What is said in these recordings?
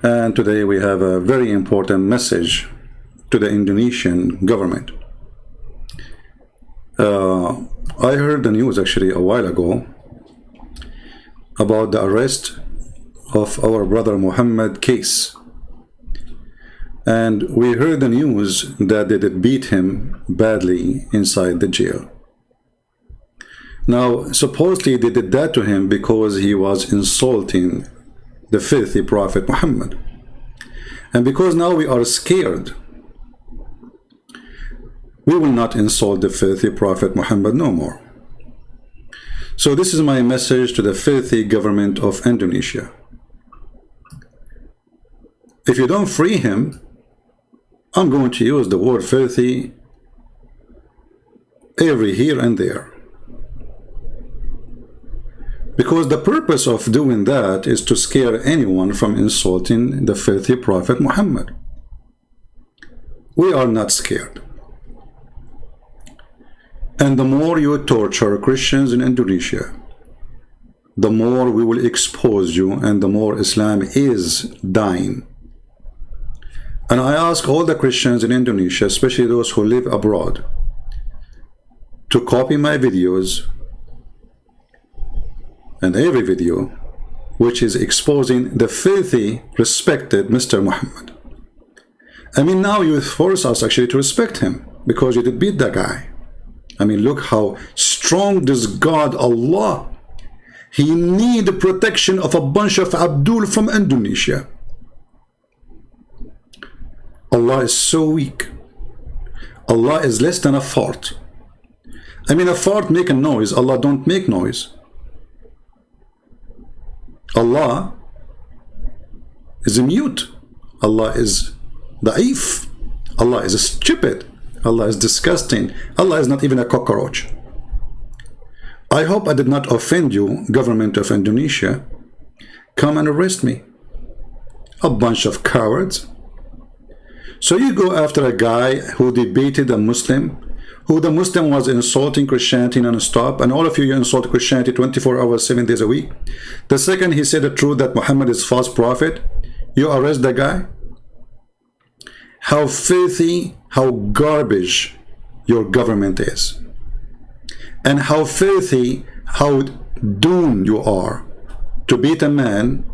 And today we have a very important message to the Indonesian government. I heard the news actually a while ago about the arrest of our brother Muhammad case. And we heard the news that they did beat him badly inside the jail. Now, supposedly they did that to him because he was insulting the filthy Prophet Muhammad. And because now we are scared, we will not insult the filthy Prophet Muhammad no more. So this is my message to the filthy government of Indonesia. If you don't free him, I'm going to use the word filthy every here and there. Because the purpose of doing that is to scare anyone from insulting the filthy Prophet Muhammad. We are not scared. And the more you torture Christians in Indonesia, the more we will expose you and the more Islam is dying. And I ask all the Christians in Indonesia, especially those who live abroad, to copy my videos and every video which is exposing the filthy, respected Mr. Muhammad. I mean, now you force us actually to respect him because you did beat that guy. I mean, look how strong this God, Allah. He need the protection of a bunch of Abdul from Indonesia. Allah is so weak. Allah is less than a fart. I mean, a fart make a noise. Allah don't make noise. Allah is mute. Allah is da'if. Allah is stupid. Allah is disgusting. Allah is not even a cockroach. I hope I did not offend you, government of Indonesia. Come and arrest me. A bunch of cowards. So you go after a guy who debated a Muslim, who the Muslim was insulting Christianity non-stop, and all of you insult Christianity 24 hours, 7 days a week. The second he said the truth that Muhammad is false prophet, you arrest the guy. How filthy, how garbage your government is. And how filthy, how doomed you are to beat a man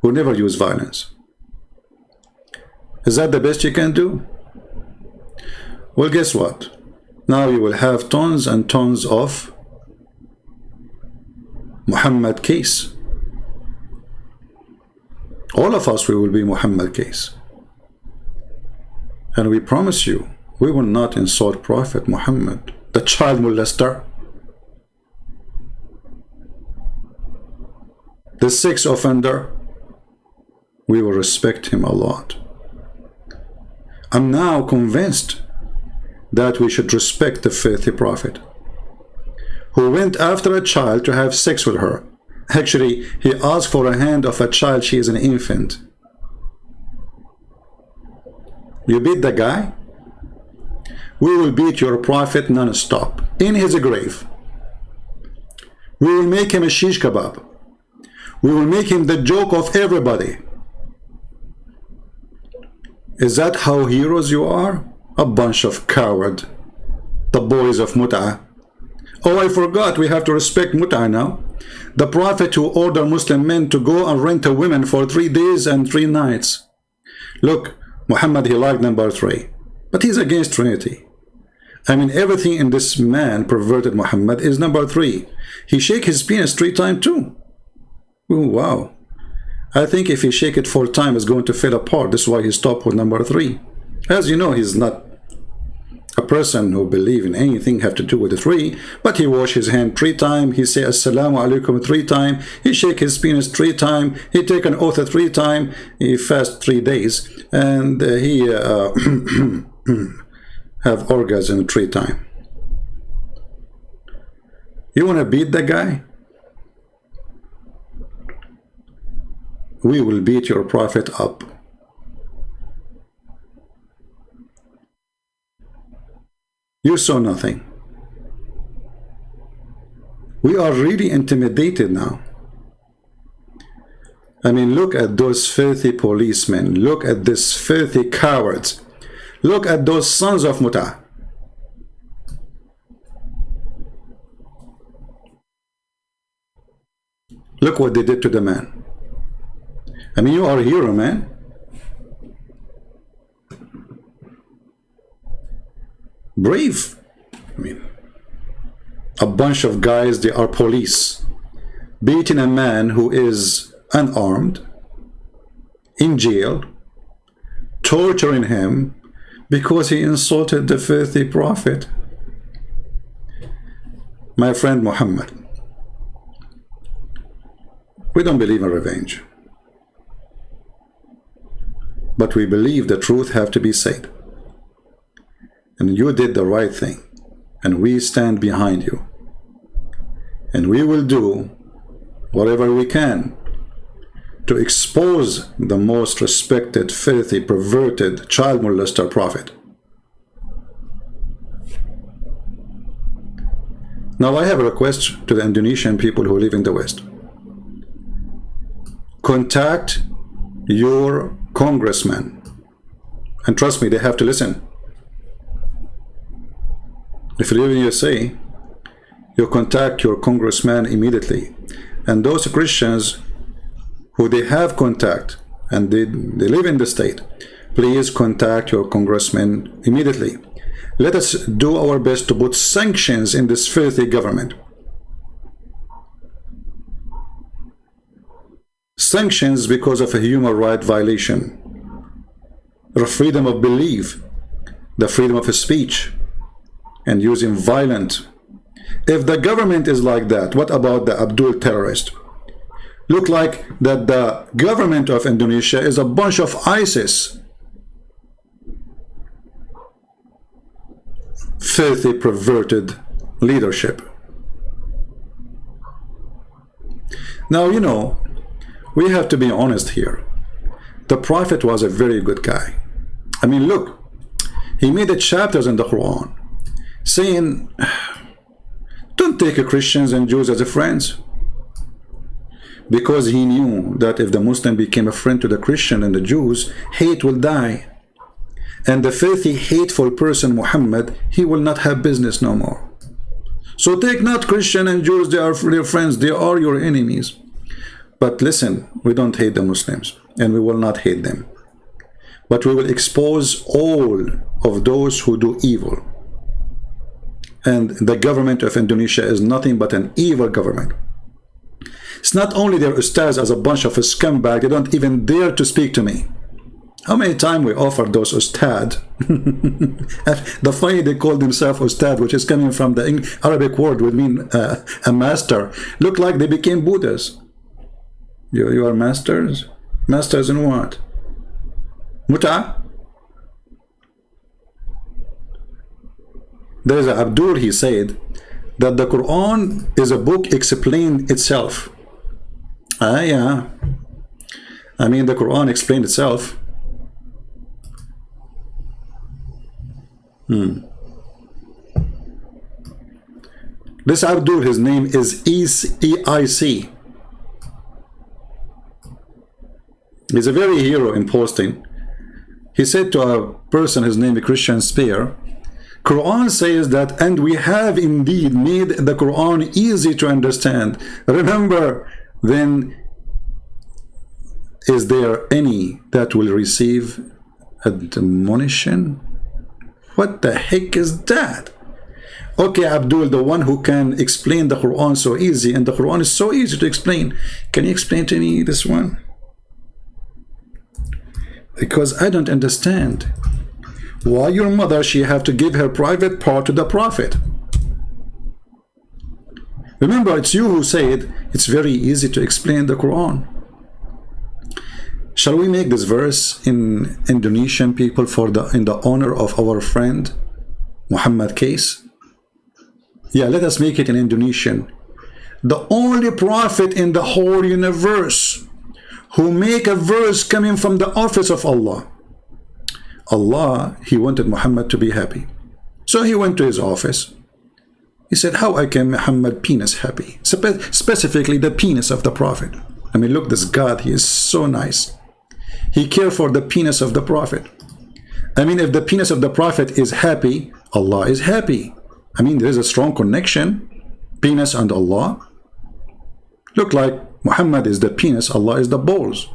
who never used violence. Is that the best you can do? Well, guess what? Now you will have tons and tons of Muhammad case. All of us, we will be Muhammad case. And we promise you, we will not insult Prophet Muhammad, the child molester, the sex offender. We will respect him a lot. I'm now convinced that we should respect the filthy Prophet who went after a child to have sex with her. Actually, he asked for a hand of a child. She is an infant. You beat the guy? We will beat your Prophet non-stop in his grave. We will make him a shish kebab. We will make him the joke of everybody. Is that how heroes you are? A bunch of cowards. The boys of Mut'ah. Oh, I forgot, we have to respect Mut'ah now. The Prophet who ordered Muslim men to go and rent a woman for 3 days and 3 nights. Look, Muhammad, he liked number 3. But he's against Trinity. I mean, everything in this man, perverted Muhammad, is number 3. He shake his penis 3 times too. Oh, wow. I think if he shake it 4 times, it's going to fall apart. That's why he stopped with number 3. As you know, he's not a person who believe in anything have to do with the 3, but he wash his hand 3 times, he say assalamu alaikum 3 times, he shake his penis 3 times, he take an oath 3 times, he fast 3 days, and he have orgasm 3 times. You want to beat the guy? We will beat your Prophet up. You saw nothing. We are really intimidated now. I mean, look at those filthy policemen. Look at these filthy cowards. Look at those sons of Muta. Look what they did to the man. I mean, you are a hero, man. Brave. I mean, a bunch of guys, they are police, beating a man who is unarmed, in jail, torturing him because he insulted the filthy prophet. My friend Muhammad, we don't believe in revenge, but we believe the truth have to be said. And you did the right thing, and we stand behind you, and we will do whatever we can to expose the most respected, filthy, perverted, child molester prophet. Now I have a request to the Indonesian people who live in the West. Contact your congressman, and trust me, they have to listen. If you live in USA, you contact your congressman immediately. And those Christians who they have contact and they live in the state, please contact your congressman immediately. Let us do our best to put sanctions in this filthy government. Sanctions because of a human right violation, the freedom of belief, the freedom of speech, and using violent. If the government is like that, what about the Abdul terrorist? Look like that the government of Indonesia is a bunch of ISIS. Filthy, perverted leadership. Now, you know, we have to be honest here. The Prophet was a very good guy. I mean, look, he made the chapters in the Quran saying, don't take Christians and Jews as friends. Because he knew that if the Muslim became a friend to the Christian and the Jews, hate will die. And the filthy, hateful person, Muhammad, he will not have business no more. So take not Christian and Jews, they are your friends, they are your enemies. But listen, we don't hate the Muslims, and we will not hate them. But we will expose all of those who do evil. And the government of Indonesia is nothing but an evil government. It's not only their ustads as a bunch of scumbag, they don't even dare to speak to me. How many times we offered those ustad? The funny they call themselves ustad, which is coming from the Arabic word, would mean a master. Look like they became Buddhas. You are masters? Masters in what? Muta? There's Abdul, he said that the Quran is a book explained itself. Yeah. I mean, the Quran explained itself. This Abdul, his name is EIC. He's a very hero in posting. He said to a person, his name is Christian Spear, Quran says that, and we have indeed made the Quran easy to understand. Remember, then, is there any that will receive admonition? What the heck is that? Okay, Abdul, the one who can explain the Quran so easy, and the Quran is so easy to explain. Can you explain to me this one? Because I don't understand. Why your mother, she have to give her private part to the Prophet? Remember, it's you who said it's very easy to explain the Quran. Shall we make this verse in Indonesian people in the honor of our friend Muhammad case? Yeah, let us make it in Indonesian. The only prophet in the whole universe who make a verse coming from the office of Allah. Allah, he wanted Muhammad to be happy. So he went to his office. He said, how I can Muhammad penis happy? Specifically the penis of the Prophet. I mean, look, this God, he is so nice. He cares for the penis of the Prophet. I mean, if the penis of the Prophet is happy, Allah is happy. I mean, there is a strong connection, penis and Allah. Look like Muhammad is the penis, Allah is the balls.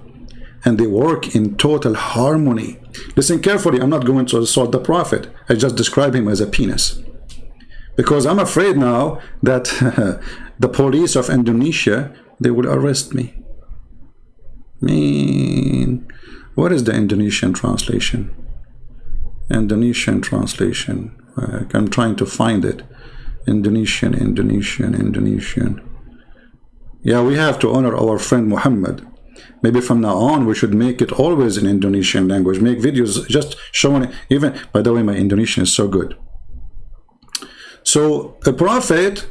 And they work in total harmony. Listen carefully, I'm not going to assault the Prophet. I just describe him as a penis. Because I'm afraid now that the police of Indonesia, they will arrest me. What is the Indonesian translation? Indonesian translation. I'm trying to find it. Indonesian. Yeah, we have to honor our friend Muhammad. Maybe from now on we should make it always in Indonesian language. Make videos just showing it. Even, by the way, my Indonesian is so good. So a prophet,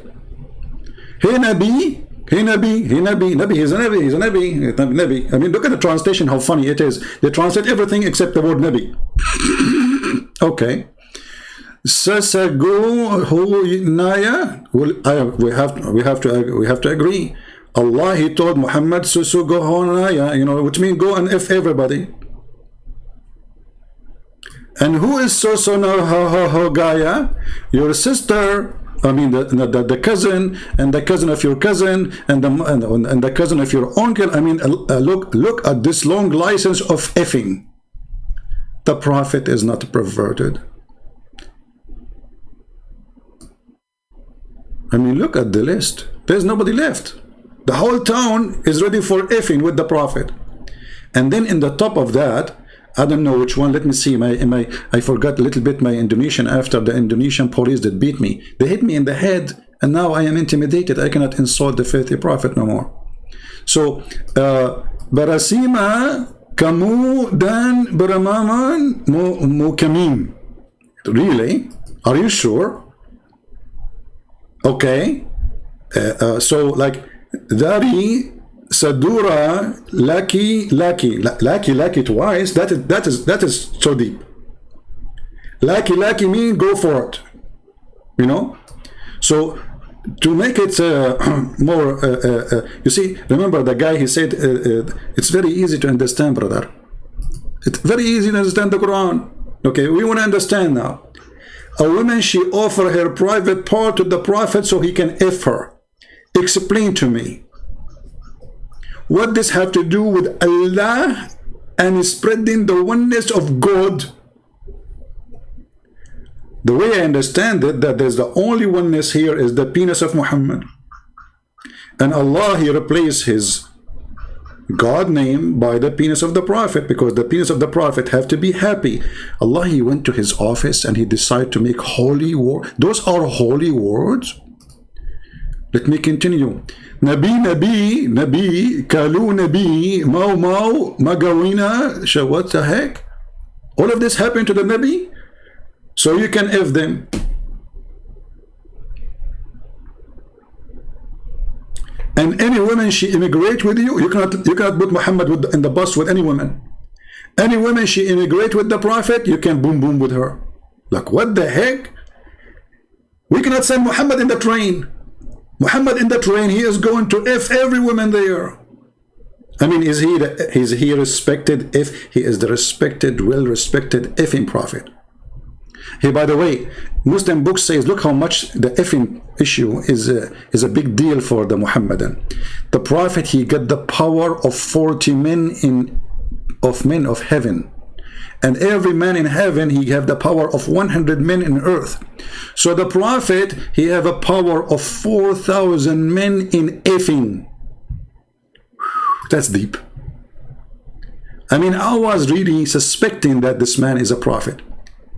hey Nabi, he's a Nabi. I mean, look at the translation, how funny it is. They translate everything except the word Nabi. Okay. Sasago Naya. We have to agree. Allah, he told Muhammad, Susugo Naya, you know, which means go and F everybody. And who is Sosono Gaya? Your sister. I mean, the cousin, and the cousin of your cousin, and the cousin of your uncle. I mean, look at this long license of effing. The Prophet is not perverted. I mean, look at the list. There's nobody left. The whole town is ready for effing with the Prophet. And then in the top of that, I don't know which one. Let me see. I forgot a little bit my Indonesian after the Indonesian police that beat me. They hit me in the head, and now I am intimidated. I cannot insult the filthy Prophet no more. So, Barasima kamu dan beramaman mukamim. Really? Are you sure? Okay. So, like, Dari Sadura Laki twice. That is so deep. Laki mean go for it. You know? So to make it more you see, remember the guy, he said it's very easy to understand, brother. It's very easy to understand the Quran. Okay, we want to understand now. A woman, she offered her private part to the Prophet so he can F her. Explain to me. What does have to do with Allah and spreading the oneness of God? The way I understand it, that there's the only oneness here is the penis of Muhammad. And Allah, he replaced his God name by the penis of the Prophet, because the penis of the Prophet have to be happy. Allah, he went to his office and he decided to make holy words. Those are holy words. Let me continue. Nabi, Kalu Nabi, Mau, Magawina. So what the heck? All of this happened to the Nabi? So you can F them. And any woman, she immigrate with you. You cannot put Muhammad in the bus with any woman. Any woman, she immigrate with the Prophet, you can boom with her. Like, what the heck? We cannot send Muhammad in the train. Muhammad in the train, he is going to F every woman there. I mean, is he respected if he is the respected, well-respected effing Prophet? Hey, by the way, Muslim book says, look how much the effing issue is a big deal for the Muhammadan. The Prophet, he got the power of 40 men of heaven. And every man in heaven, he have the power of 100 men in earth. So the Prophet, he have a power of 4,000 men in effing. That's deep. I mean, I was really suspecting that this man is a prophet.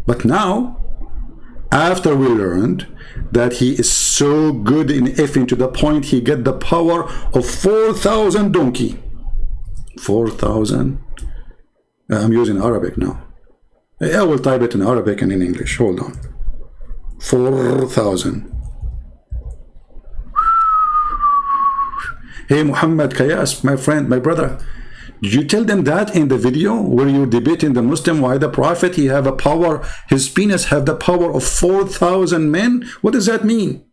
But now, after we learned that he is so good in effing to the point he get the power of 4,000 donkey. 4,000. I'm using Arabic now. I will type it in Arabic and in English. Hold on. 4,000. Hey, Muhammad Kayas, my friend, my brother. Did you tell them that in the video where you're debating the Muslim why the Prophet, he have a power, his penis have the power of 4,000 men? What does that mean?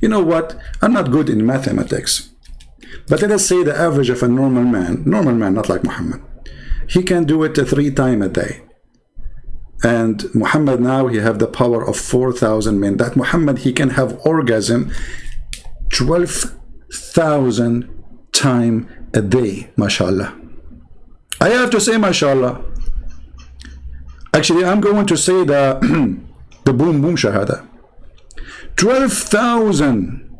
You know what? I'm not good in mathematics. But let us say the average of a normal man, not like Muhammad, he can do it 3 times a day. And Muhammad now, he have the power of 4,000 men. That Muhammad, he can have orgasm 12,000 times a day, mashallah. I have to say mashallah. Actually, I'm going to say the the boom boom shahada. 12,000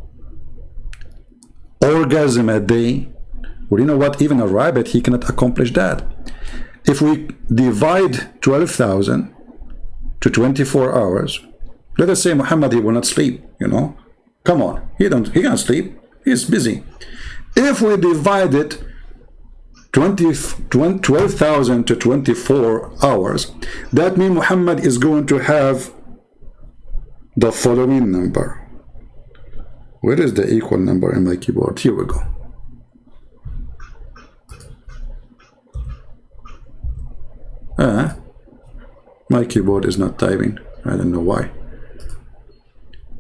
orgasm a day. Well, you know what? Even a rabbit, he cannot accomplish that. If we divide 12,000 to 24 hours, let us say Muhammad, he will not sleep, you know. Come on, he can't sleep. He's busy. If we divide it 12,000 to 24 hours, that means Muhammad is going to have the following number. Where is the equal number in my keyboard? Here we go. My keyboard is not typing. I don't know why.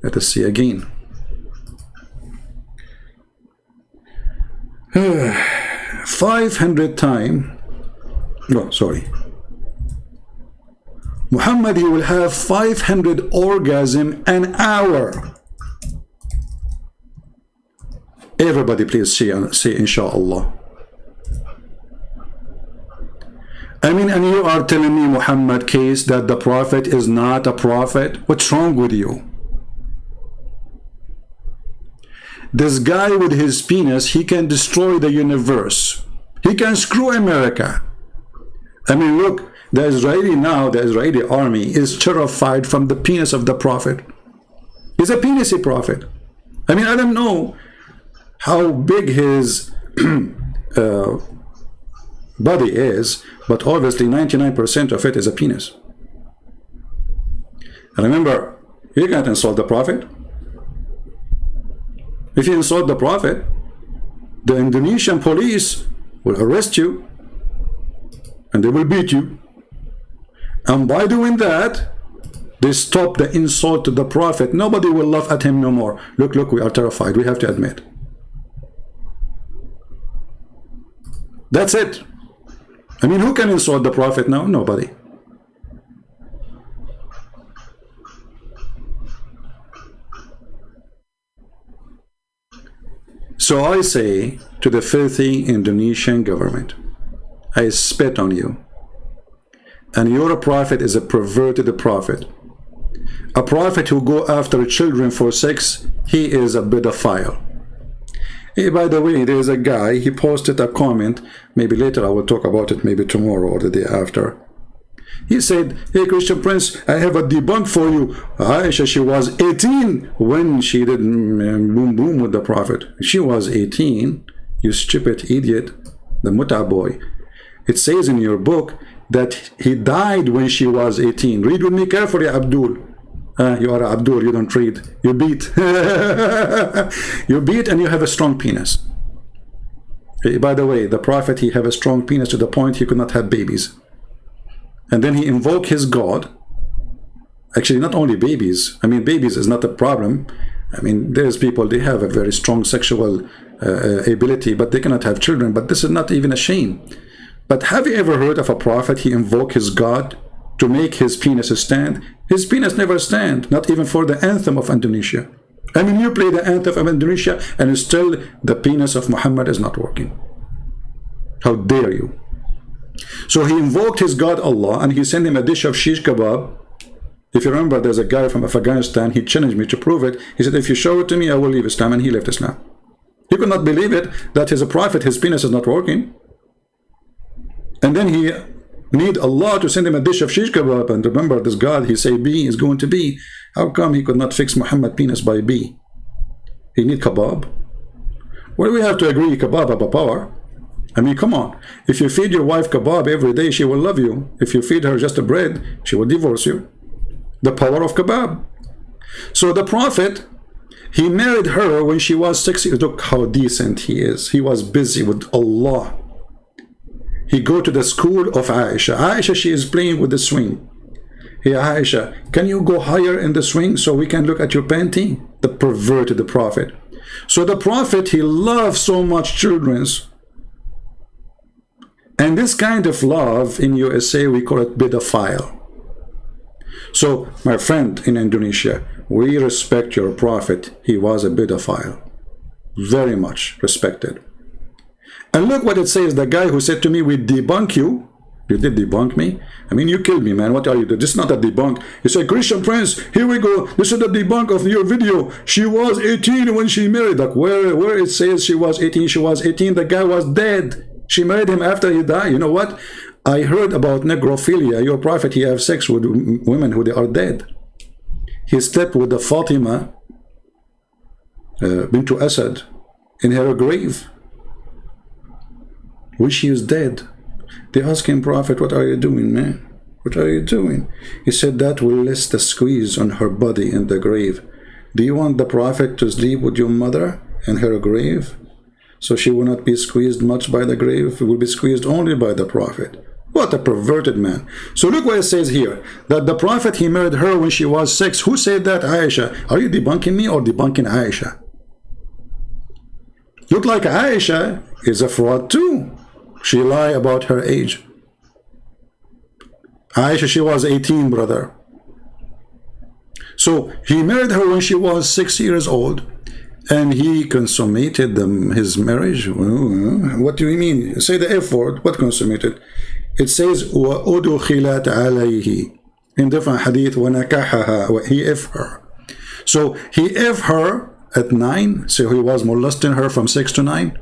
Let us see again. 500 times. No, sorry. Muhammad, he will have 500 orgasm an hour. Everybody please say inshallah. I mean, and you are telling me, Muhammad case, that the prophet is not a prophet? What's wrong with you? This guy with his penis, he can destroy the universe. He can screw America. I mean, look, the Israeli army is terrified from the penis of the prophet. He's a penisy prophet. I mean, I don't know how big his body is, but obviously 99% of it is a penis. And remember, you can't insult the prophet. If you insult the prophet, the Indonesian police will arrest you and they will beat you. And by doing that, they stop the insult to the prophet. Nobody will laugh at him no more. Look, we are terrified. We have to admit. That's it. I mean, who can insult the prophet now? Nobody. So I say to the filthy Indonesian government, I spit on you. And your prophet is a perverted prophet. A prophet who go after children for sex, he is a pedophile. Hey, by the way, there is a guy, he posted a comment, maybe later I will talk about it, maybe tomorrow or the day after. He said, hey Christian Prince, I have a debunk for you. Aisha, she was 18 when she did boom boom with the prophet. She was 18, you stupid idiot, the Muta boy. It says in your book that he died when she was 18. Read with me carefully, Abdul. You are Abdul, you don't read. You beat. You beat and you have a strong penis. By the way, the prophet, he have a strong penis to the point he could not have babies. And then he invoked his God. Actually, not only babies. I mean, babies is not a problem. I mean, there's people, they have a very strong sexual ability, but they cannot have children. But this is not even a shame. But have you ever heard of a prophet, he invoked his God to make his penis stand? His penis never stand, not even for the anthem of Indonesia. I mean, you play the anthem of Indonesia and still the penis of Muhammad is not working. How dare you? So he invoked his God Allah and he sent him a dish of shish kebab. If you remember, there's a guy from Afghanistan, he challenged me to prove it. He said, if you show it to me, I will leave Islam, and he left Islam. He could not believe it, that as a prophet, his penis is not working. And then he need Allah to send him a dish of shish kebab. And remember, this God, he say B is going to be. How come he could not fix Muhammad penis by B? He need kebab. Well, we have to agree, kebab have a power. I mean, come on. If you feed your wife kebab every day, she will love you. If you feed her just a bread, she will divorce you. The power of kebab. So the prophet, he married her when she was 6 years. Look how decent he is. He was busy with Allah. He go to the school of Aisha. Aisha, she is playing with the swing. Hey Aisha, can you go higher in the swing so we can look at your panty? The perverted prophet. So the Prophet, he loved so much children. And this kind of love in USA, we call it pedophile. So, my friend in Indonesia, we respect your Prophet. He was a pedophile. Very much respected. And look what it says. The guy who said to me, we debunk you. You did debunk me? I mean, you killed me, man. What are you doing? This is not a debunk. You say, Christian Prince, here we go. This is the debunk of your video. She was 18 when she married. Like, where it says she was 18, she was 18. The guy was dead. She married him after he died. You know what? I heard about necrophilia. Your Prophet, he have sex with women who they are dead. He slept with the Fatima bint Asad in her grave when she is dead. They asked him, Prophet, what are you doing, man? What are you doing? He said, that will less the squeeze on her body in the grave. Do you want the Prophet to sleep with your mother in her grave? So she will not be squeezed much by the grave. It will be squeezed only by the Prophet. What a perverted man. So look what it says here. That the Prophet, he married her when she was 6. Who said that? Aisha. Are you debunking me or debunking Aisha? Look like Aisha is a fraud too. She lied about her age. Aisha, she was 18, brother. So he married her when she was 6 years old. And he consummated his marriage. What do you mean? Say the F word. What consummated? It says, وَأُدُخِلَتْ عَلَيْهِ in different hadith, وَنَكَحَهَا, he F her. So he F her at 9, so he was molesting her from 6 to 9.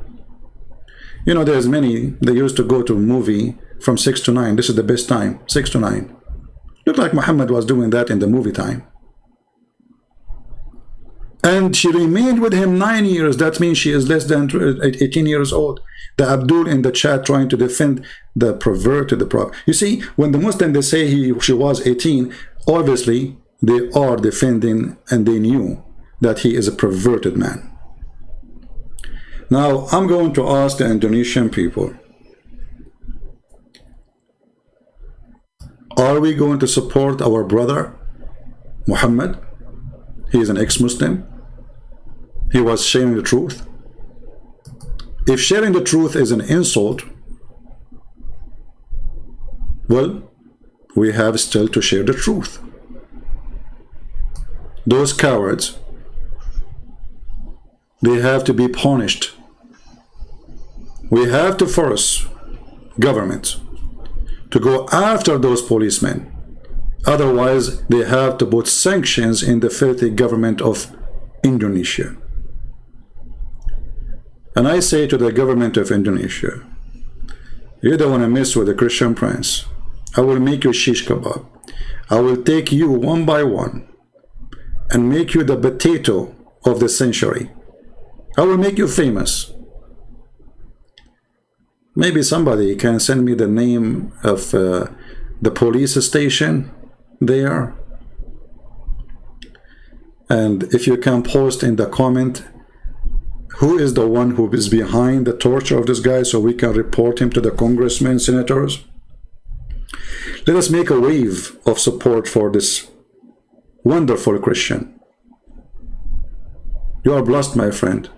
You know, there's many, they used to go to a movie from 6 to 9. This is the best time, 6 to 9. Looked like Muhammad was doing that in the movie time. And she remained with him 9 years. That means she is less than 18 years old. The Abdul in the chat trying to defend the perverted the Prophet. You see, when the Muslim, they say she was 18, obviously they are defending and they knew that he is a perverted man. Now, I'm going to ask the Indonesian people, are we going to support our brother, Muhammad? He is an ex-Muslim. He was sharing the truth. If sharing the truth is an insult, well, we have still to share the truth. Those cowards, they have to be punished. We have to force government to go after those policemen. Otherwise, they have to put sanctions in the filthy government of Indonesia. And I say to the government of Indonesia, you don't want to mess with the Christian Prince. I will make you shish kebab. I will take you one by one and make you the potato of the century. I will make you famous. Maybe somebody can send me the name of the police station there. And if you can post in the comment, who is the one who is behind the torture of this guy, so we can report him to the congressmen, senators. Let us make a wave of support for this wonderful Christian. You are blessed, my friend.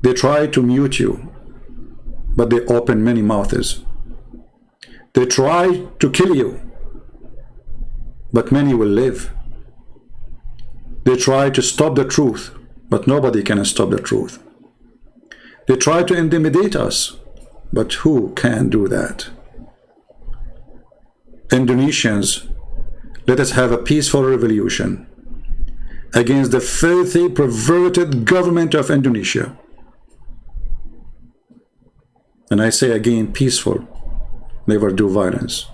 They try to mute you, but they open many mouths. They try to kill you, but many will live. They try to stop the truth, but nobody can stop the truth. They try to intimidate us, but who can do that? Indonesians, let us have a peaceful revolution against the filthy, perverted government of Indonesia. And I say again, peaceful, never do violence.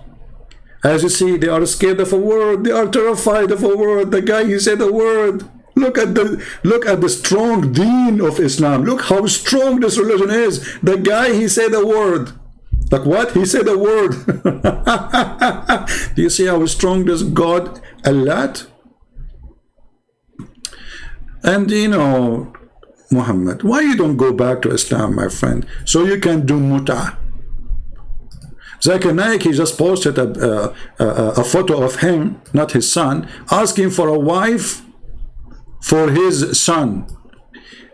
As you see, they are scared of a word. They are terrified of a word. The guy, he said a word. Look at the strong deen of Islam. Look how strong this religion is. The guy, he said a word. Like what? He said a word. Do you see how strong this God, Allah? And you know, Muhammad, why you don't go back to Islam, my friend, so you can do mut'ah? Zakir Naik, he just posted a photo of him, not his son, asking for a wife for his son.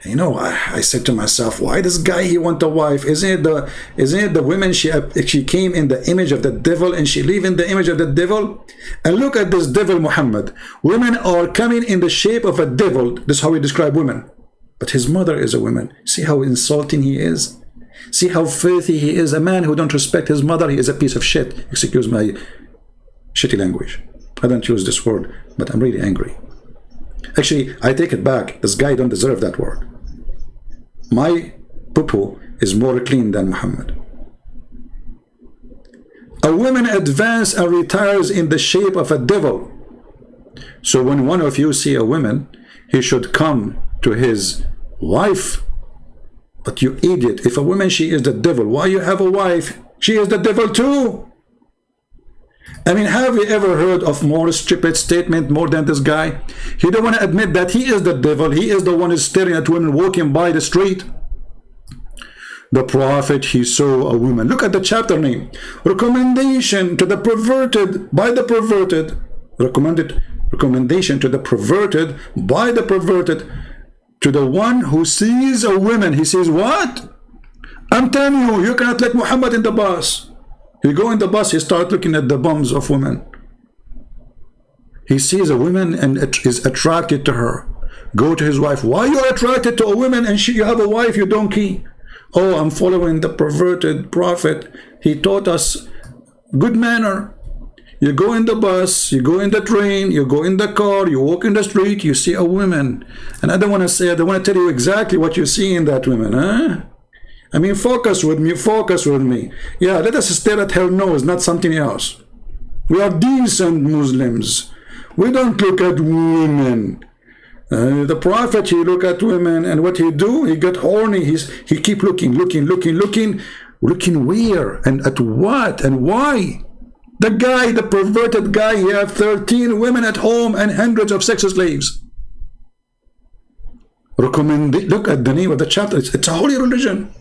You know, I said to myself, why this guy, he want a wife? Isn't it the women, she came in the image of the devil and she live in the image of the devil? And look at this devil Muhammad. Women are coming in the shape of a devil. This is how we describe women. But his mother is a woman. See how insulting he is? See how filthy he is? A man who don't respect his mother, he is a piece of shit. Excuse my shitty language. I don't use this word, but I'm really angry. Actually, I take it back. This guy don't deserve that word. My poo-poo is more clean than Muhammad. A woman advances and retires in the shape of a devil. So when one of you see a woman, he should come to his wife. But you idiot, if a woman, she is the devil, why you have a wife? She is the devil too. I mean, have you ever heard of more stupid statement more than this guy? He don't want to admit that he is the devil. He is the one who's staring at women walking by the street. The prophet, he saw a woman. Look at the chapter name. Recommendation to the perverted by the perverted. Recommendation to the perverted by the perverted. To the one who sees a woman. He says, what? I'm telling you, you cannot let Muhammad in the bus. He go in the bus, he start looking at the bums of women. He sees a woman and is attracted to her. Go to his wife. Why you are attracted to a woman and you have a wife, you donkey? Oh, I'm following the perverted prophet. He taught us good manner. You go in the bus, you go in the train, you go in the car, you walk in the street, you see a woman. And I don't want to tell you exactly what you see in that woman, huh? I mean, focus with me. Yeah, let us stare at her nose, not something else. We are decent Muslims. We don't look at women. The prophet, he look at women, and what he do? He got horny. He keep looking where and at what and why? The guy, the perverted guy, he have 13 women at home and hundreds of sex slaves. Look at the name of the chapter. It's a holy religion.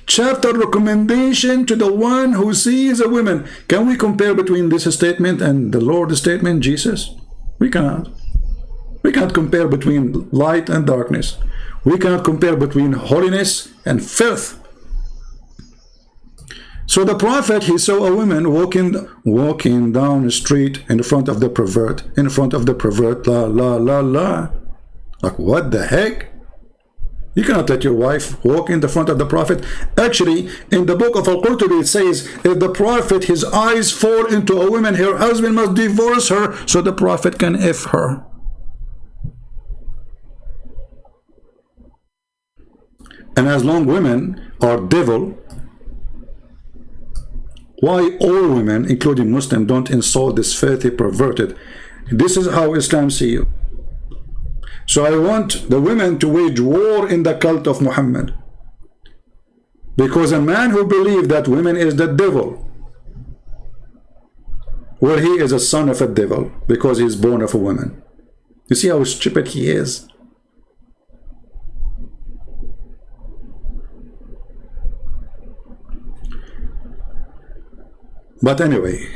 Chapter recommendation to the one who sees a woman. Can we compare between this statement and the Lord's statement, Jesus? We cannot. We cannot compare between light and darkness. We cannot compare between holiness and filth. So the prophet, he saw a woman walking down the street in front of the pervert. La. Like, what the heck? You cannot let your wife walk in the front of the prophet. Actually, in the book of Al-Qurtubi, it says, if the prophet, his eyes fall into a woman, her husband must divorce her so the prophet can F her. And as long women are devil, why all women, including Muslims, don't insult this filthy perverted? This is how Islam see you. So I want the women to wage war in the cult of Muhammad. Because a man who believes that women is the devil, well, he is a son of a devil because he is born of a woman. You see how stupid he is? But anyway,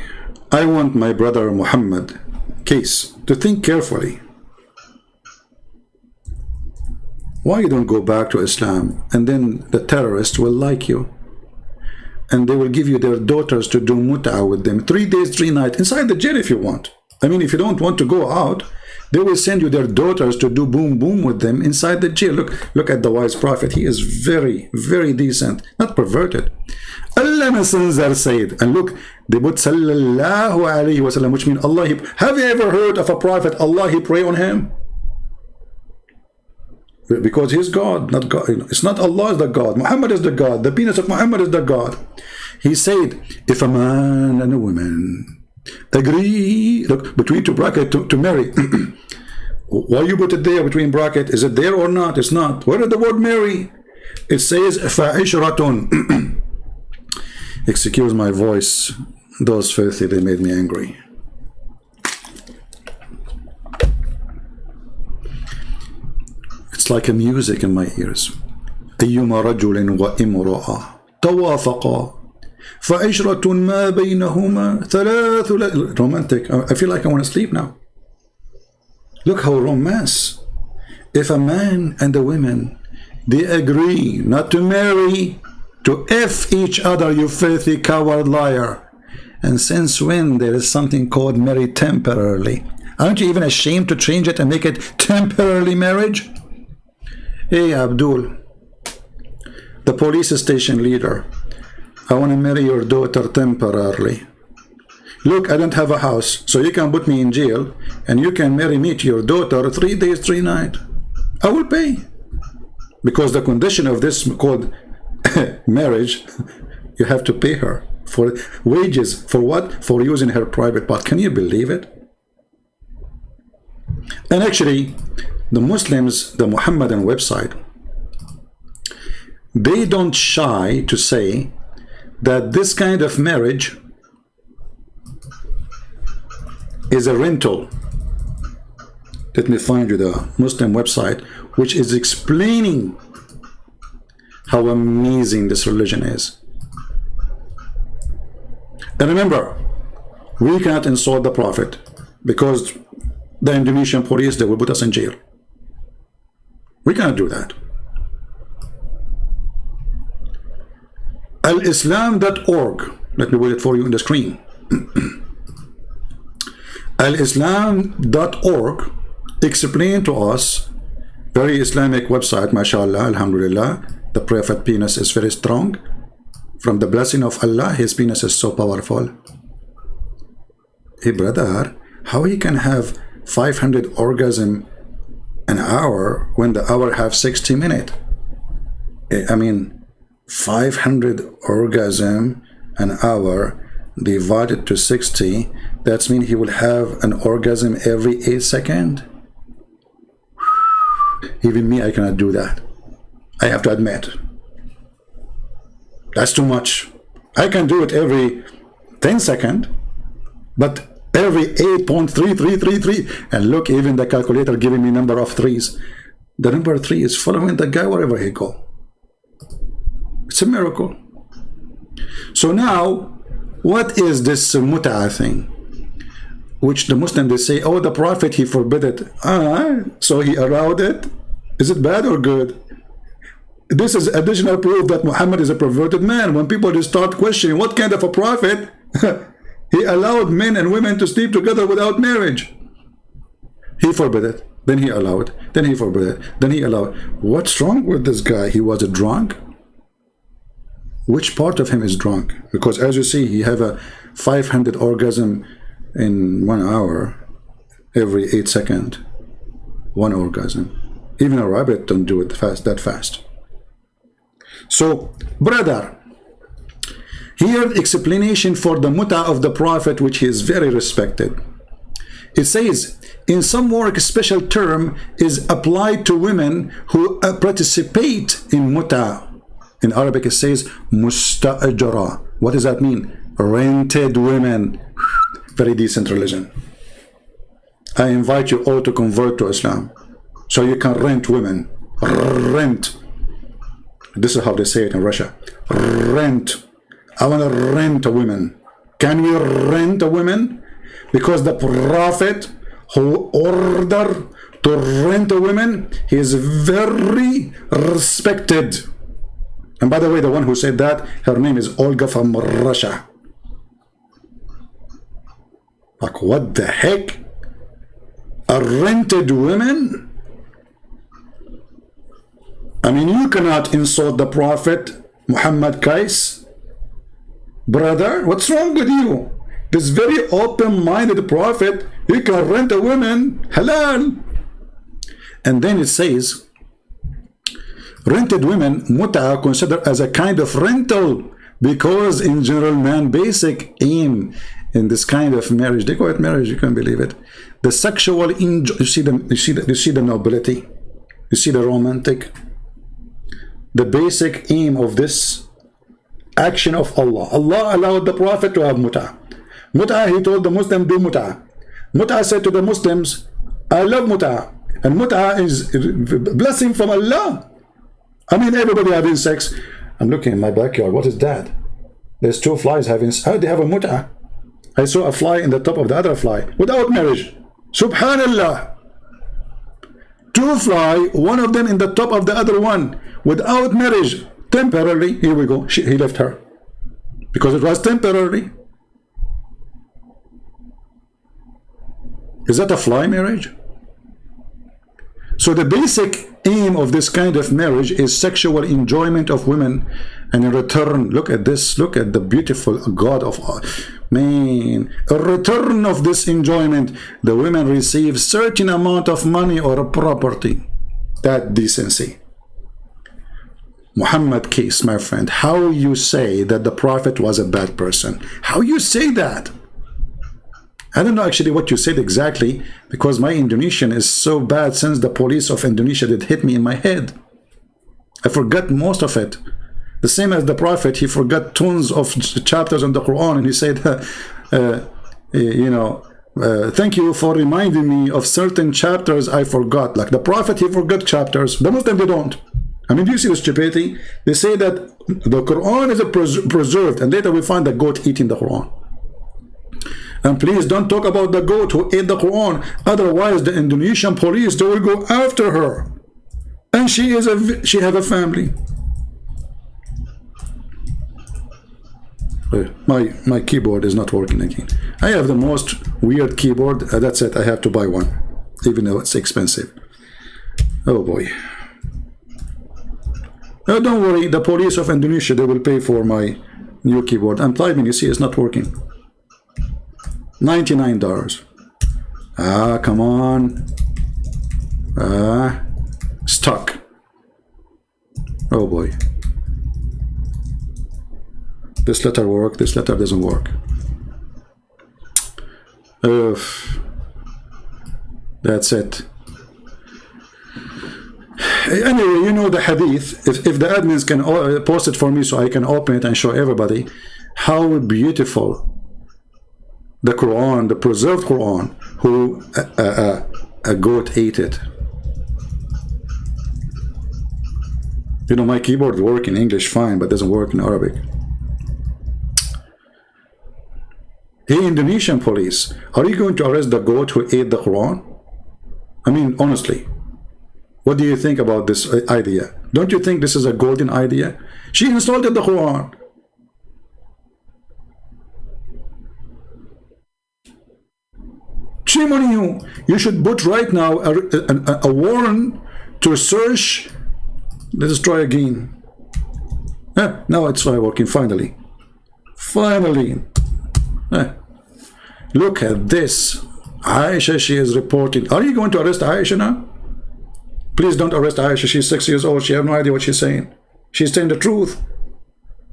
I want my brother Muhammad case to think carefully. Why you don't go back to Islam, and then the terrorists will like you, and they will give you their daughters to do mut'ah with them 3 days 3 nights inside the jail if you want. I mean, if you don't want to go out, they will send you their daughters to do boom boom with them inside the jail. Look at the wise prophet. He is very, very decent, not perverted. Allah Messenger said, and look, they put sallallahu alayhi wasallam, which means Allah. Have you ever heard of a prophet, Allah, he pray on him? Because he's God, not God. It's not Allah is the God. Muhammad is the God. The penis of Muhammad is the God. He said, if a man and a woman agree, look, between two brackets to marry. Why you put it there between bracket? Is it there or not? It's not. Where is the word marry? It says fa'ishratun. Excuse my voice. Those filthy, they made me angry. It's like a music in my ears. أيما رجل وامرأة توافقا فعشرة ما بينهما ثلاث. Romantic. I feel like I want to sleep now. Look how romance. If a man and a woman, they agree not to marry, to F each other, you filthy coward liar. And since when there is something called marry temporarily? Aren't you even ashamed to change it and make it temporarily marriage? Hey Abdul, the police station leader, I want to marry your daughter temporarily. Look, I don't have a house, so you can put me in jail and you can marry me to your daughter 3 days, 3 nights. I will pay. Because the condition of this called marriage, you have to pay her for wages. For what? For using her private part. Can you believe it? And actually, the Muslims, the Muhammadan website, they don't shy to say that this kind of marriage is a rental. Let me find you the Muslim website, which is explaining how amazing this religion is. And remember, we cannot insult the Prophet because the Indonesian police, they will put us in jail. We cannot do that. Alislam.org. Let me put it for you on the screen. Alislam.org explain to us, very Islamic website, mashallah, alhamdulillah. The Prophet penis is very strong. From the blessing of Allah, his penis is so powerful. Hey brother, how he can have 500 orgasm an hour when the hour have 60 minutes? I mean, 500 orgasm an hour divided to 60, that means he will have an orgasm every 8 seconds. Even me, I cannot do that. I have to admit. That's too much. I can do it every 10 seconds, but every 8.3333, and look, even the calculator giving me number of threes. The number 3 is following the guy wherever he go. It's a miracle. So now, what is this mut'ah thing? Which the Muslim, they say, oh, the Prophet, he forbid it. So he allowed it? Is it bad or good? This is additional proof that Muhammad is a perverted man. When people just start questioning what kind of a prophet, he allowed men and women to sleep together without marriage. He forbid it, then he allowed it, then he forbid it, then he allowed it. What's wrong with this guy? He was a drunk? Which part of him is drunk? Because as you see, he have a 500 orgasm in 1 hour, every 8 seconds, 1 orgasm. Even a rabbit don't do it that fast. So, brother, here the explanation for the mut'ah of the Prophet, which is very respected. It says, in some work, a special term is applied to women who participate in mut'ah. In Arabic, it says musta'ajara. What does that mean? Rented women. Very decent religion. I invite you all to convert to Islam, so you can rent women. Rent. This is how they say it in Russia. Rent. I want to rent a woman. Can we rent a woman? Because the Prophet who ordered to rent a woman, he is very respected. And by the way, the one who said that, her name is Olga from Russia. Like, what the heck? A rented woman? I mean, you cannot insult the Prophet Muhammad Qais. Brother, what's wrong with you? This very open-minded Prophet, he can rent a woman, halal. And then it says, rented women, mut'ah, considered as a kind of rental, because in general, man basic aim in this kind of marriage, they call it marriage, you can't believe it. The sexual enjoy, you see the nobility, you see the romantic. The basic aim of this action of Allah. Allah allowed the Prophet to have mut'ah. Mut'ah, he told the Muslim, do mut'ah. Mut'ah said to the Muslims, I love mut'ah. And mut'ah is blessing from Allah. I mean, everybody having sex. I'm looking in my backyard. What is that? There's 2 flies having. How do they have a mut'ah? I saw a fly in the top of the other fly without marriage. Subhanallah. to fly, one of them in the top of the other one, without marriage, temporarily. Here we go. He left her because it was temporarily. Is that a fly marriage? So the basic aim of this kind of marriage is sexual enjoyment of women, and in return, look at this, look at the beautiful God of man. In return of this enjoyment, the women receive certain amount of money or a property. That decency. Muhammad case, my friend, how you say that the Prophet was a bad person? How you say that? I don't know actually what you said exactly, because my Indonesian is so bad since the police of Indonesia did hit me in my head. I forgot most of it. The same as the Prophet, he forgot tons of chapters in the Quran, and he said, thank you for reminding me of certain chapters I forgot. Like the Prophet, he forgot chapters. The Muslim, they don't. I mean, do you see the stupidity? They say that the Quran is preserved, and later we find the goat eating the Quran. And please don't talk about the goat who ate the Quran. Otherwise, the Indonesian police, they will go after her. And she have a family. My keyboard is not working again. I have the most weird keyboard. That's it. I have to buy one, even though it's expensive. Oh boy. Oh, don't worry. The police of Indonesia, they will pay for my new keyboard. I'm typing. You see, it's not working. $99. Ah, come on. Stuck. Oh boy. This letter work, this letter doesn't work. That's it. Anyway, you know the hadith. If the admins can post it for me so I can open it and show everybody how beautiful the Quran, the preserved Quran, who a goat ate it. You know, my keyboard works in English fine, but doesn't work in Arabic. Hey, Indonesian police, are you going to arrest the goat who ate the Quran? I mean, honestly, what do you think about this idea? Don't you think this is a golden idea? She insulted the Quran. Shame on you. You should put right now a warrant to search. Let's try again. Now it's working finally. Finally. Look at this. Aisha, she is reporting. Are you going to arrest Aisha now? Please don't arrest Aisha. She's 6 years old. She has no idea what she's saying. She's saying the truth.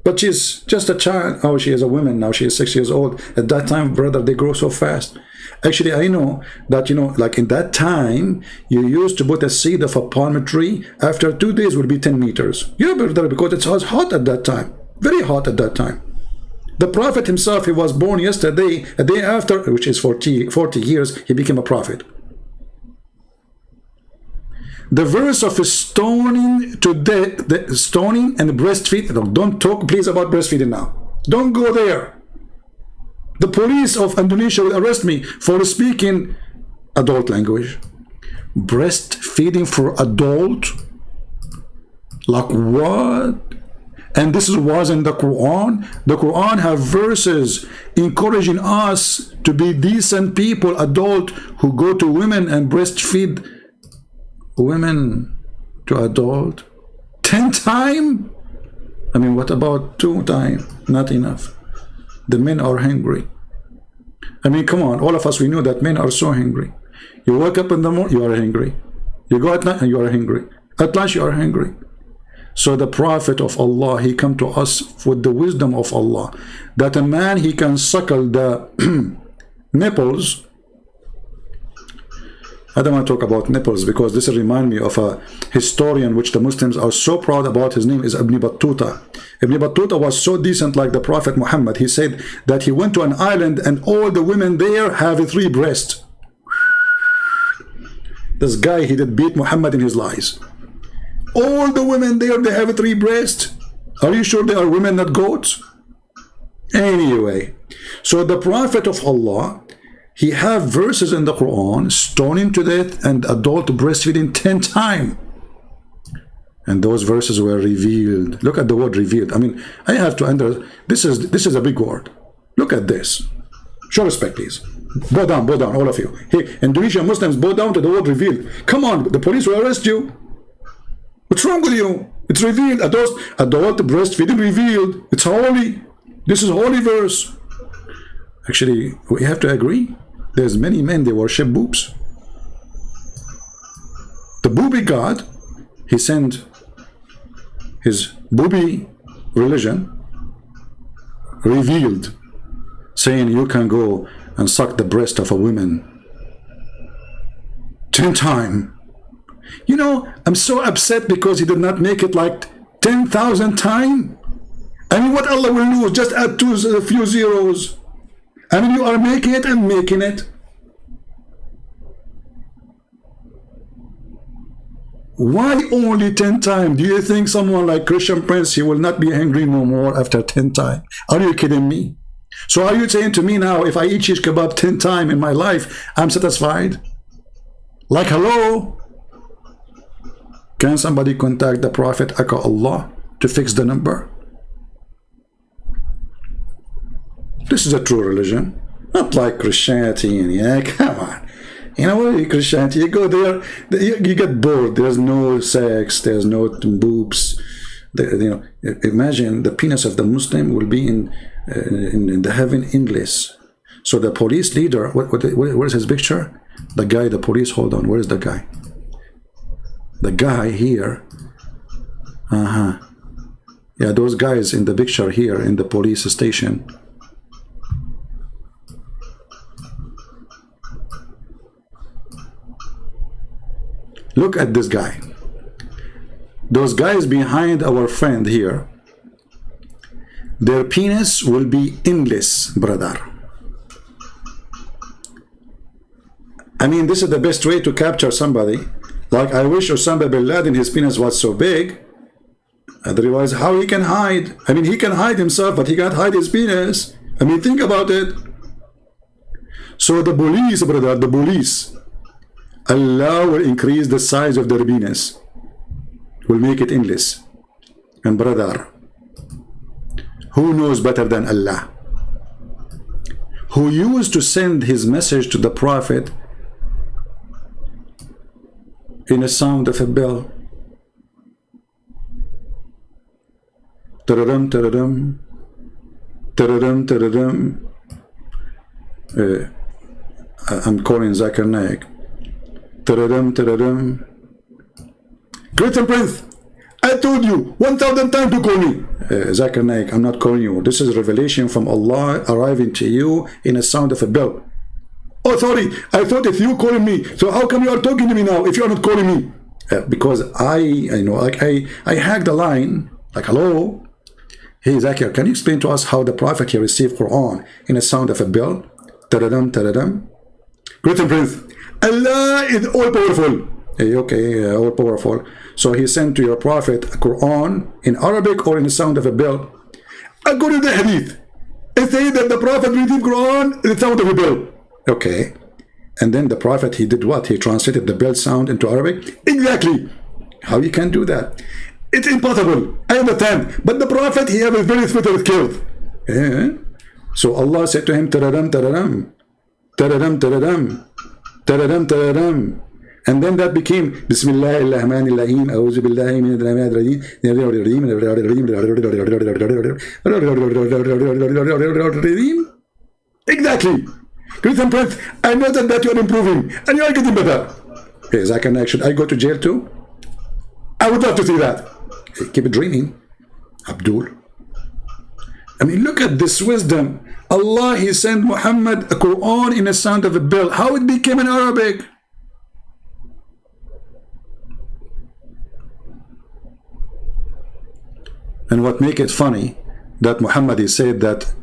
But she's just a child. Oh, she is a woman now. She is 6 years old. At that time, brother, they grow so fast. Actually, I know that, like in that time, you used to put a seed of a palm tree. After 2 days, would be 10 meters. Yeah, brother, because it was hot at that time. Very hot at that time. The Prophet himself, he was born yesterday. A day after, which is 40 years, he became a prophet. The verse of stoning to death, the stoning and breastfeeding. Don't talk, please, about breastfeeding now. Don't go there. The police of Indonesia will arrest me for speaking adult language. Breastfeeding for adult? Like what? And this was in the Quran. The Quran have verses encouraging us to be decent people, adult, who go to women and breastfeed women to adult. 10 times? I mean, what about 2 times? Not enough. The men are hungry. I mean, come on, all of us, we know that men are so hungry. You wake up in the morning, you are hungry. You go at night and you are hungry. At lunch you are hungry. So the Prophet of Allah, he come to us with the wisdom of Allah, that a man, he can suckle the nipples. I don't want to talk about nipples because this reminds me of a historian which the Muslims are so proud about. His name is Ibn Battuta. Ibn Battuta was so decent like the Prophet Muhammad. He said that he went to an island and all the women there have 3 breasts. This guy, he did beat Muhammad in his lies. All the women there, they have 3 breasts. Are you sure they are women, not goats? Anyway, so the Prophet of Allah, He have verses in the Quran, stoning to death and adult breastfeeding 10 times. And those verses were revealed. Look at the word revealed. I mean, I have to under. This is a big word. Look at this. Show respect, please. Bow down, all of you. Hey, Indonesian Muslims, bow down to the word revealed. Come on, the police will arrest you. What's wrong with you? It's revealed. Adult breastfeeding revealed. It's holy. This is holy verse. Actually, we have to agree. There's many men, they worship boobs. The booby god, he sent his booby religion, revealed, saying you can go and suck the breast of a woman 10 times. You know, I'm so upset because he did not make it like 10,000 times. I mean, what Allah will lose? Just add a few zeros. I mean, you are making it and making it. Why only 10 times? Do you think someone like Christian Prince, he will not be angry no more after 10 times? Are you kidding me? So are you saying to me now, if I eat shish kebab 10 times in my life, I'm satisfied? Like, hello? Can somebody contact the Prophet Aka Allah to fix the number? This is a true religion, not like Christianity. And yeah, come on. You know what, Christianity, you go there, you get bored. There's no sex, there's no boobs. You know, imagine the penis of the Muslim will be in the heaven endless. So the police leader, where's his picture? The guy, the police, hold on, where is the guy? The guy here. Yeah, those guys in the picture here in the police station. Look at this guy. Those guys behind our friend here, their penis will be endless, brother. I mean, this is the best way to capture somebody. Like, I wish Osama bin Laden, his penis was so big. Otherwise, how he can hide? I mean, he can hide himself, but he can't hide his penis. I mean, think about it. So the police, brother, the police, Allah will increase the size of their penis, will make it endless. And brother, who knows better than Allah? Who used to send his message to the Prophet in the sound of a bell. Tararam, tararam, tararam, tararam. I'm calling Zakir Naik. Tararam, tararam. Great Prince, I told you 1,000 times to call me. Zakir Naik, I'm not calling you. This is revelation from Allah arriving to you in a sound of a bell. Oh, sorry, I thought if you calling me, so how come you are talking to me now if you are not calling me? Because I know, like I hacked the line, like, hello? Hey, Zakir, can you explain to us how the Prophet here received Quran in a sound of a bell? Tadadam, tadadam. Great Prince, Allah is all powerful. Hey, okay, all powerful. So he sent to your Prophet a Quran in Arabic or in the sound of a bell. According to the Hadith, it says that the Prophet received Quran in the sound of a bell. Okay, and then the Prophet, he did what? He translated the bell sound into Arabic? Exactly. How you can do that? It's impossible. I understand. But the Prophet, he had a very special skills. Yeah. So Allah said to him, tararam, tararam, tararam, tararam, tararam, tararam. And then that became Bismillahirrahmanirrahim, A'udhu billahi min al-rajim. Exactly. Christian Prince, I noticed that you are improving and you are getting better. Hey, Zakir Naik, should I go to jail too? I would love to see that. Hey, keep it dreaming, Abdul. I mean, look at this wisdom. Allah, he sent Muhammad a Quran in a sound of a bell. How it became in Arabic? And what make it funny, that Muhammad, he said that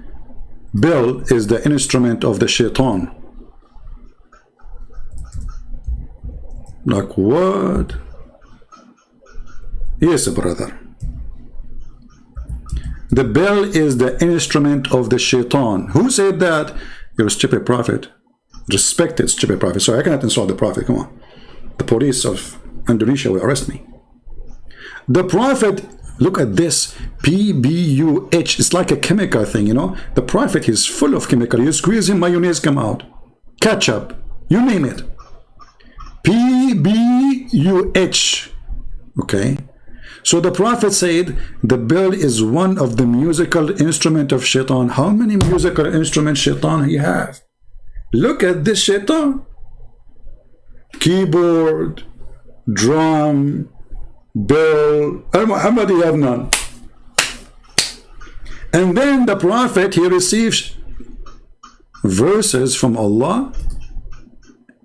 bell is the instrument of the shaitan. Like what? Yes, brother. The bell is the instrument of the shaitan. Who said that? You're a stupid prophet. Respected, stupid prophet. So I cannot insult the prophet. Come on. The police of Indonesia will arrest me. The prophet, look at this. PBUH. It's like a chemical thing, you know. The prophet is full of chemical. You squeeze him, mayonnaise come out. Ketchup. You name it. PBUH. Okay. So the prophet said the bell is one of the musical instrument of shaitan. How many musical instruments shaitan he have? Look at this shaitan. Keyboard, drum, bell. Al-Muhammad, you have none. And then the prophet, he receives verses from Allah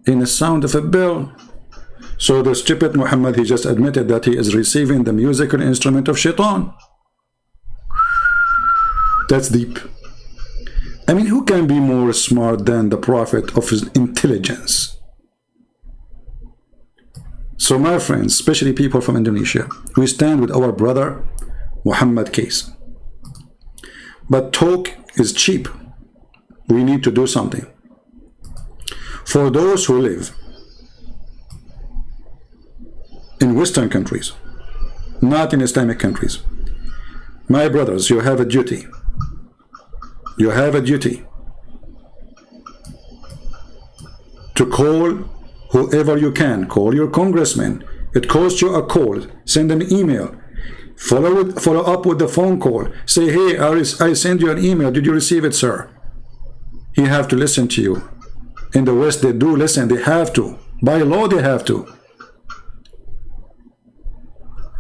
in the sound of a bell. So the stupid Muhammad, he just admitted that he is receiving the musical instrument of shaitan. That's deep. I mean, who can be more smart than the prophet of his intelligence? So my friends, especially people from Indonesia, we stand with our brother Muhammad case. But talk is cheap. We need to do something. For those who live in Western countries, not in Islamic countries, my brothers, you have a duty. You have a duty to call whoever you can. Call your congressman. It costs you a call. Send an email. Follow up with the phone call. Say, hey, I send you an email. Did you receive it, sir? He have to listen to you. In the West, they do listen. They have to. By law, they have to.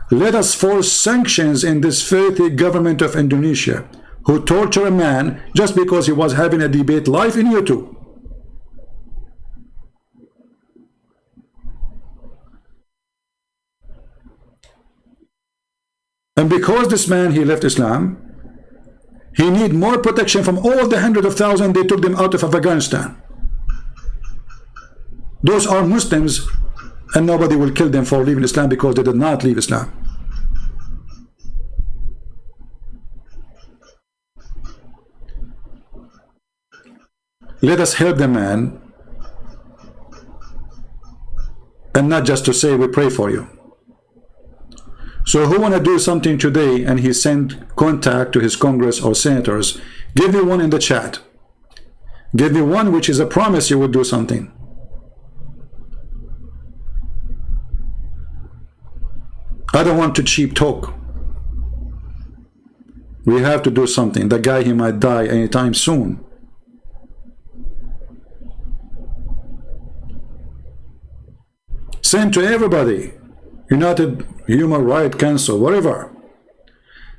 Let us force sanctions in this filthy government of Indonesia, who torture a man just because he was having a debate live in YouTube. And because this man, he left Islam, he need more protection from all the hundreds of thousands they took them out of Afghanistan. Those are Muslims, and nobody will kill them for leaving Islam because they did not leave Islam. Let us help the man, and not just to say we pray for you. So who want to do something today and he send contact to his Congress or senators, give me one in the chat. Give me one which is a promise you will do something. I don't want to cheap talk. We have to do something. The guy, he might die anytime soon. Send to everybody. United Human Rights Council, whatever.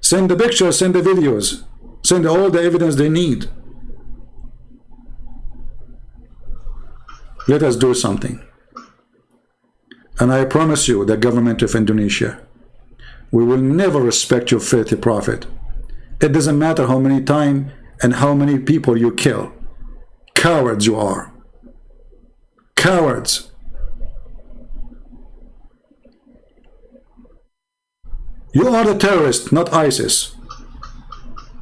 Send the pictures, send the videos, send all the evidence they need. Let us do something. And I promise you, the government of Indonesia, we will never respect your filthy prophet. It doesn't matter how many times and how many people you kill. Cowards you are. Cowards. You are the terrorist, not ISIS,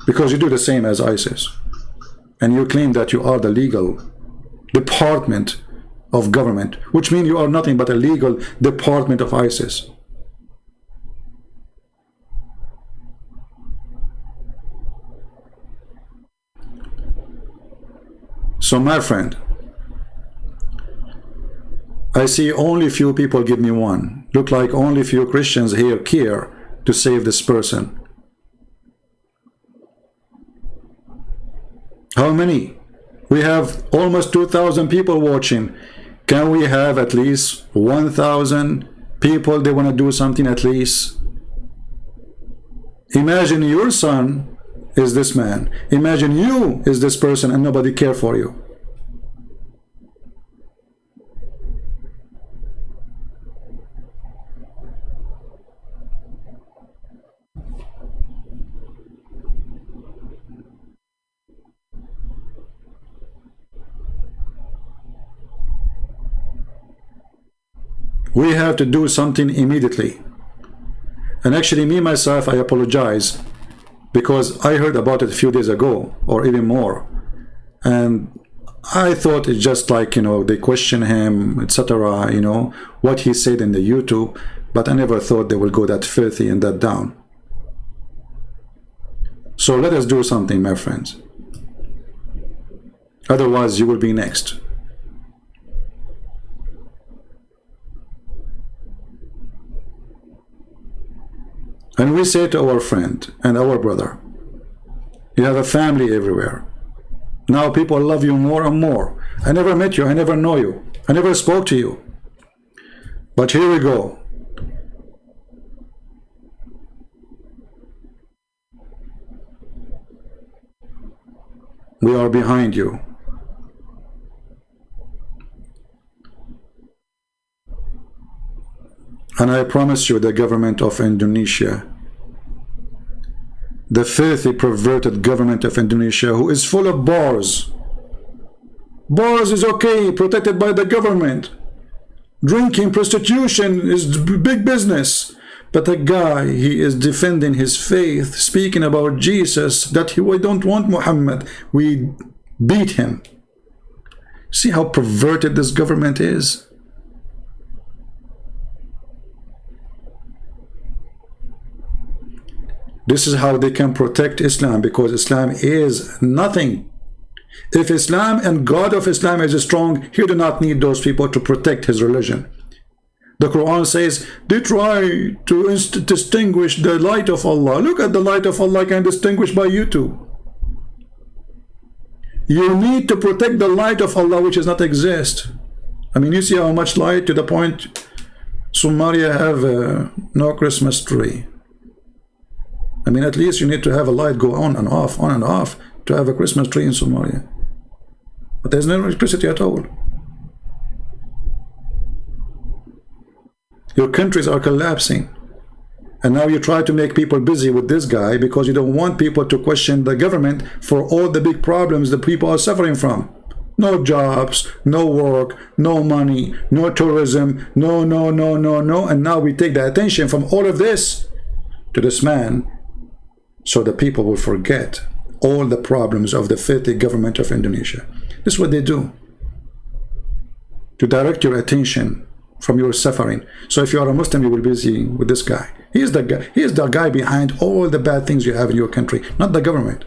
because you do the same as ISIS, and you claim that you are the legal department of government, which means you are nothing but a legal department of ISIS. So my friend, I see only few people give me one. Look like only few Christians here care to save this person. How many? We have almost 2,000 people watching. Can we have at least 1,000 people they want to do something at least? Imagine your son is this man. Imagine you is this person and nobody care for you. We have to do something immediately. And actually, me myself, I apologize because I heard about it a few days ago or even more, and I thought it's just like, you know, they question him, etc., you know, what he said in the YouTube, but I never thought they will go that filthy and that down. So let us do something, my friends. Otherwise, you will be next. And we say to our friend and our brother, you have a family everywhere. Now people love you more and more. I never met you, I never know you, I never spoke to you. But here we go. We are behind you. And I promise you, the government of Indonesia, the filthy, perverted government of Indonesia, who is full of bars. Bars is okay, protected by the government. Drinking, prostitution is big business. But the guy, he is defending his faith, speaking about Jesus, that we don't want Muhammad. We beat him. See how perverted this government is? This is how they can protect Islam, because Islam is nothing. If Islam and God of Islam is strong, he do not need those people to protect his religion. The Quran says they try to distinguish the light of Allah. Look at the light of Allah can distinguish by you too. You need to protect the light of Allah, which does not exist. I mean, you see how much light, to the point Somalia have no Christmas tree. I mean, at least you need to have a light go on and off to have a Christmas tree in Somalia. But there's no electricity at all. Your countries are collapsing. And now you try to make people busy with this guy because you don't want people to question the government for all the big problems the people are suffering from. No jobs, no work, no money, no tourism, no. And now we take the attention from all of this to this man, so the people will forget all the problems of the filthy government of Indonesia. This is what they do, to direct your attention from your suffering. So if you are a Muslim, you will be busy with this guy. He is the guy behind all the bad things you have in your country, not the government.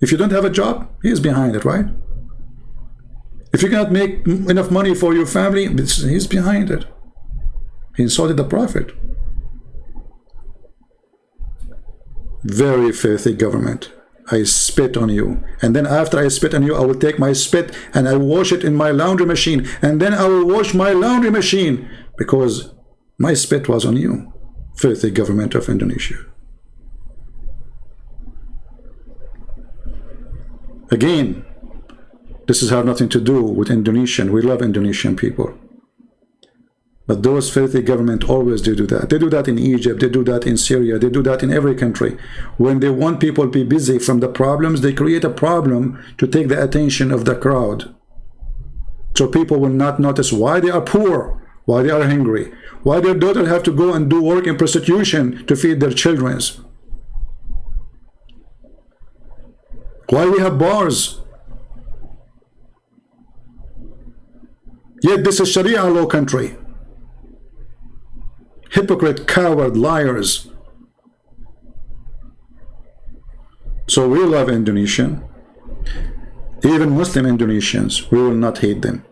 If you don't have a job, he is behind it, right? If you cannot make enough money for your family, he's behind it. He insulted the Prophet. Very filthy government. I spit on you, and then after I spit on you, I will take my spit and I wash it in my laundry machine, and then I will wash my laundry machine because my spit was on you. Filthy government of Indonesia. Again, this has nothing to do with Indonesian. We love Indonesian people. But those filthy government always do that. They do that in Egypt, they do that in Syria, they do that in every country. When they want people to be busy from the problems, they create a problem to take the attention of the crowd. So people will not notice why they are poor, why they are hungry, why their daughter have to go and do work in prostitution to feed their children, why we have bars. Yet this is Sharia law country. Hypocrite, coward, liars. So we love Indonesian. Even Muslim Indonesians, we will not hate them.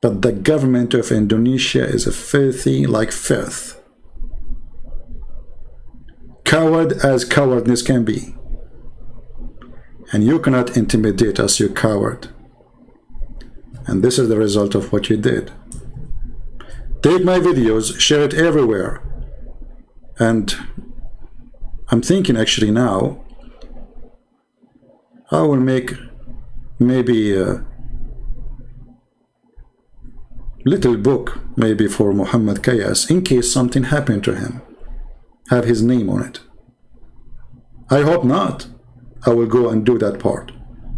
But the government of Indonesia is a filthy like filth. Coward as cowardness can be. And you cannot intimidate us, you coward. And this is the result of what you did. Take my videos, share it everywhere. And I'm thinking actually now, I will make maybe a little book maybe for Muhammad Kayas in case something happened to him. Have his name on it. I hope not. I will go and do that part.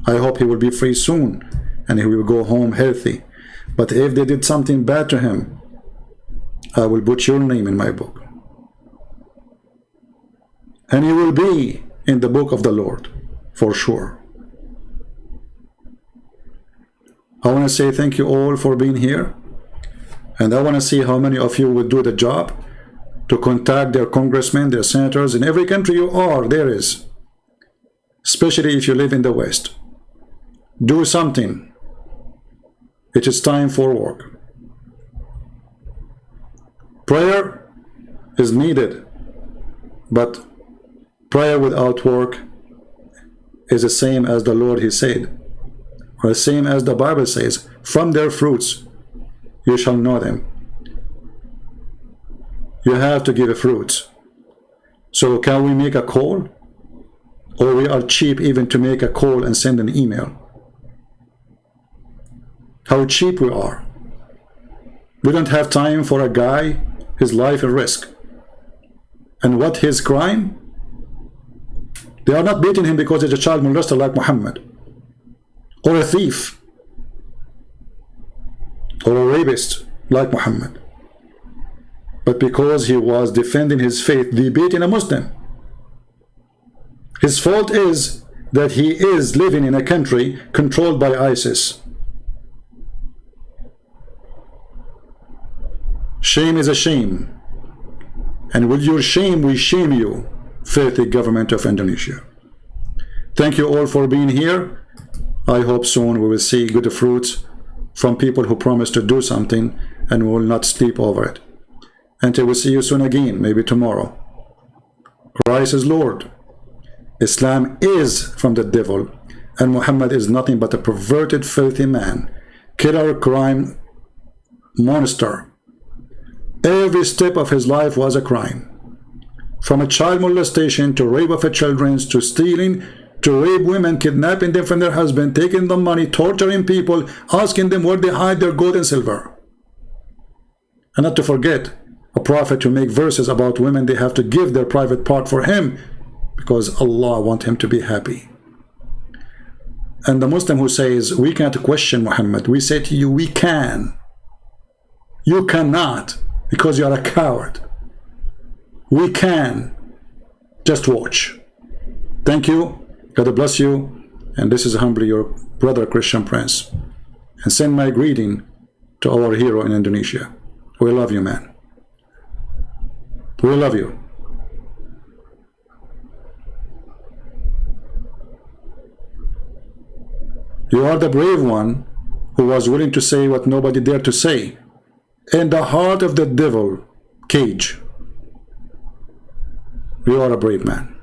I hope he will be free soon and he will go home healthy. But if they did something bad to him, I will put your name in my book. And you will be in the book of the Lord, for sure. I want to say thank you all for being here. And I want to see how many of you will do the job to contact their congressmen, their senators, in every country you are, there is. Especially if you live in the West. Do something. It is time for work. Prayer is needed, but prayer without work is the same as the Lord He said, or the same as the Bible says, from their fruits you shall know them. You have to give fruits. So can we make a call? Or we are cheap even to make a call and send an email? How cheap we are. We don't have time for a guy, his life at risk. And what his crime? They are not beating him because he's a child molester like Muhammad, or a thief, or a rapist like Muhammad, but because he was defending his faith, they beating a Muslim. His fault is that he is living in a country controlled by ISIS. Shame is a shame, and with your shame we shame you, filthy government of Indonesia. Thank you all for being here. I hope soon we will see good fruits from people who promise to do something, and we will not sleep over it. Until we see you soon again, maybe tomorrow. Christ is Lord. Islam is from the devil, and Muhammad is nothing but a perverted, filthy man, killer, crime monster. Every step of his life was a crime. From a child molestation to rape of children, to stealing, to rape women, kidnapping them from their husband, taking them money, torturing people, asking them where they hide their gold and silver. And not to forget, a prophet to make verses about women, they have to give their private part for him because Allah wants him to be happy. And the Muslim who says, we can't question Muhammad, we say to you, we can. You cannot, because you are a coward. We can. Just watch. Thank you. God bless you. And this is humbly your brother Christian Prince. And send my greeting to our hero in Indonesia. We love you, man. We love you. You are the brave one who was willing to say what nobody dared to say. In the heart of the devil cage. You are a brave man.